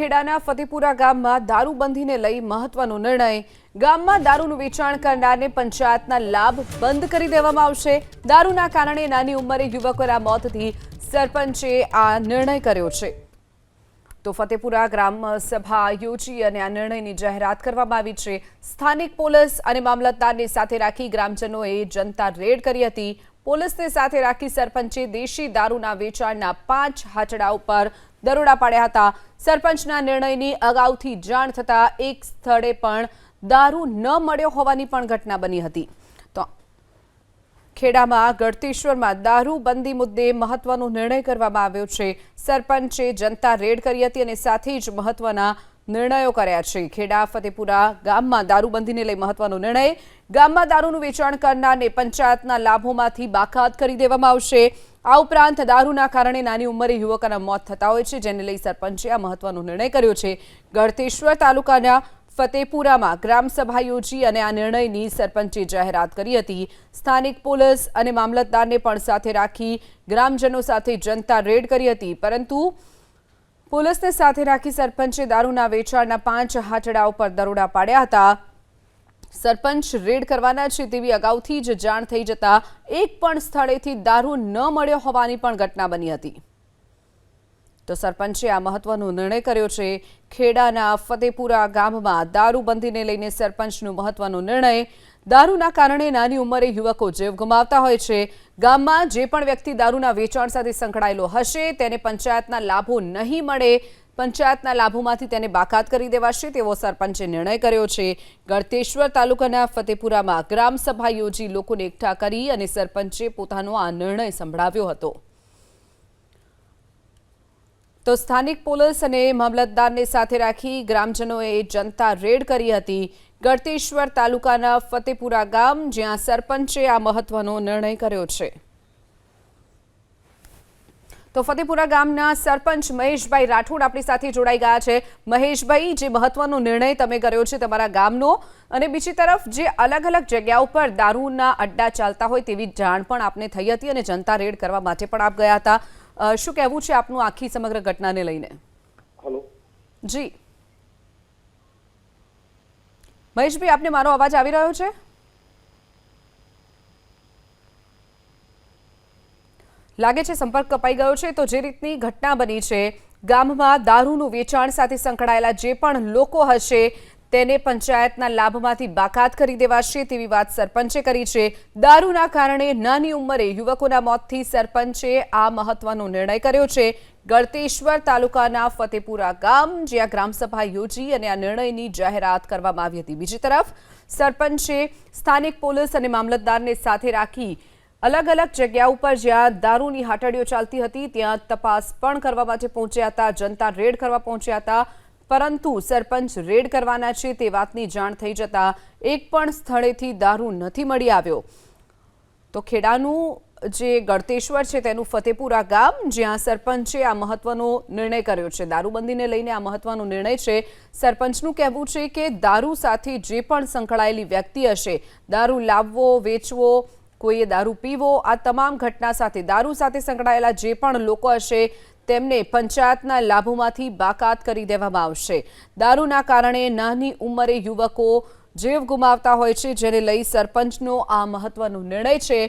ખેડાના ફતેપુરા ગામમાં દારૂબંધીને લઈ મહત્વનો નિર્ણય। ગામમાં દારૂનું વેચાણ કરનારને પંચાયતના લાભ બંધ કરી દેવામાં આવશે। દારૂના કારણે નાની ઉંમરે યુવકોના મોતથી સરપંચે આ નિર્ણય કર્યો છે। તો ફતેપુરા ગ્રામ સભા યોજી અને આ નિર્ણયની જાહેરાત કરવામાં આવી છે। સ્થાનિક પોલીસ અને મામલતદારને સાથે રાખી ગ્રામજનોએ જનતા રેડ કરી હતી। પોલીસને સાથે રાખી સરપંચે દેશી દારૂના વેચાણના 5 હાટડા ઉપર દરોડા પાડ્યા હતા। સરપંચના નિર્ણયની અગાઉથી જાણ થતા એક સ્થળે પણ દારૂ ન મળ્યો હોવાની પણ ઘટના બની હતી। તો ખેડામાં ગળતેશ્વરમાં દારૂબંધી મુદ્દે મહત્વનો નિર્ણય કરવામાં આવ્યો છે। સરપંચે જનતા રેડ કરી હતી અને સાથે જ મહત્વના નિર્ણયો કર્યા છે। ખેડા ફતેપુરા ગામમાં દારૂબંધીને લઈ મહત્વનો નિર્ણય। ગામમાં દારૂનું વેચાણ કરનારને પંચાયતના લાભોમાંથી બાકાત કરી દેવામાં આવશે। આ ઉપરાંત દારૂના કારણે નાની ઉંમરે યુવકોના મોત થતા હોય છે, જેને લઈ સરપંચે આ મહત્વનો નિર્ણય કર્યો છે। ગળતેશ્વર તાલુકાના ફતેપુરામાં ગ્રામસભા યોજી અને આ નિર્ણયની સરપંચે જાહેરાત કરી હતી। સ્થાનિક પોલીસ અને મામલતદારને પણ સાથે રાખી ગ્રામજનો સાથે જનતા રેડ કરી હતી, પરંતુ પોલીસને સાથે રાખી સરપંચે દારૂના વેચાણના 5 હાટડા ઉપર દરોડા પાડ્યા હતા। સરપંચ રેડ કરવાના છે તેવી અગાઉથી જ જાણ થઈ જતા એક પણ સ્થળેથી દારૂ ન મળ્યો હોવાની પણ ઘટના બની હતી। તો સરપંચે આ મહત્વનો નિર્ણય કર્યો છે। ખેડાના ફતેપુરા ગામમાં દારૂબંધીને લઈને સરપંચનો મહત્વનો નિર્ણય। દારૂના કારણે નાની ઉંમરે યુવકો જીવ ગુમાવતા હોય છે। ગામમાં જે પણ વ્યક્તિ દારૂના વેચાણ સાથે સંકળાયેલો હશે તેને પંચાયતના લાભો નહીં મળે, પંચાયતના લાભોમાંથી તેને બાકાત કરી દેવાશે તેવો સરપંચે નિર્ણય કર્યો છે। ગળતેશ્વર તાલુકાના ફતેપુરામાં ગ્રામસભા યોજી લોકોને એકઠા કરી અને સરપંચે પોતાનો આ નિર્ણય સંભળાવ્યો હતો। તો સ્થાનિક પોલીસ અને મામલતદારને સાથે રાખી ગ્રામજનોએ જનતા રેડ કરી હતી। ગળતેશ્વર તાલુકાના ફતેપુરા ગામ, જ્યાં સરપંચે આ મહત્વનો નિર્ણય કર્યો છે। તો ફતેપુરા ગામના સરપંચ મહેશભાઈ રાઠોડ આપણી સાથે જોડાઈ ગયા છે। મહેશભાઈ, જે મહત્વનો નિર્ણય તમે કર્યો છે તમારા ગામનો, અને બીજી તરફ જે અલગ અલગ જગ્યાઓ પર દારૂના અડ્ડા ચાલતા હોય તેવી જાણ પણ આપને થઈ હતી અને જનતા રેડ કરવા માટે પણ આપ ગયા હતા, શું કહેવું છે આપનું આખી સમગ્ર ઘટનાને લઈને? હેલો જી મહેશભાઈ, આપને મારો અવાજ આવી રહ્યો છે? લાગે છે સંપર્ક કપાઈ ગયો છે। તો જે રીતની ઘટના બની છે, ગામમાં દારૂનું વેચાણ સાથે સંકળાયેલા જે પણ લોકો હશે તેને પંચાયતના લાભમાંથી બાકાત કરી દેવાશે તેવી વાત સરપંચે કરી છે। દારૂના કારણે નાની ઉંમરે યુવકોના મોતથી સરપંચે આ મહત્વનો નિર્ણય કર્યો છે। ગળતેશ્વર તાલુકાના ફતેપુરા ગામ, જ્યાં ગ્રામસભા યોજી અને આ નિર્ણયની જાહેરાત કરવામાં આવી હતી। બીજી તરફ સરપંચે સ્થાનિક પોલીસ અને મામલતદારને સાથે રાખી અલગ અલગ જગ્યાઓ પર જ્યાં દારૂની હાટડીઓ ચાલતી હતી ત્યાં તપાસ પણ કરવા માટે પહોંચ્યા હતા, જનતા રેડ કરવા પહોંચ્યા હતા, પરંતુ સરપંચ રેડ કરવાના છે તે વાતની જાણ થઈ જતા એક પણ સ્થળેથી દારૂ નથી મળી આવ્યો। તો ખેડાનું જે ગળતેશ્વર છે તેનું ફતેપુરા ગામ, જ્યાં સરપંચે આ મહત્વનો નિર્ણય કર્યો છે। દારૂબંધીને લઈને આ મહત્વનો નિર્ણય છે। સરપંચનું કહેવું છે કે દારૂ સાથે જે પણ સંકળાયેલી વ્યક્તિ હશે, દારૂ લાવવો, વેચવો, કોઈએ દારૂ પીવો, આ તમામ ઘટના સાથે દારૂ સાથે સંકળાયેલા જે પણ લોકો હશે તેમને પંચાયતના લાભોમાંથી બાકાત કરી દેવામાં આવશે। દારૂના કારણે નાની ઉંમરે યુવકો જીવ ગુમાવતા હોય છે, જેને લઈ સરપંચનો આ મહત્વનો નિર્ણય છે।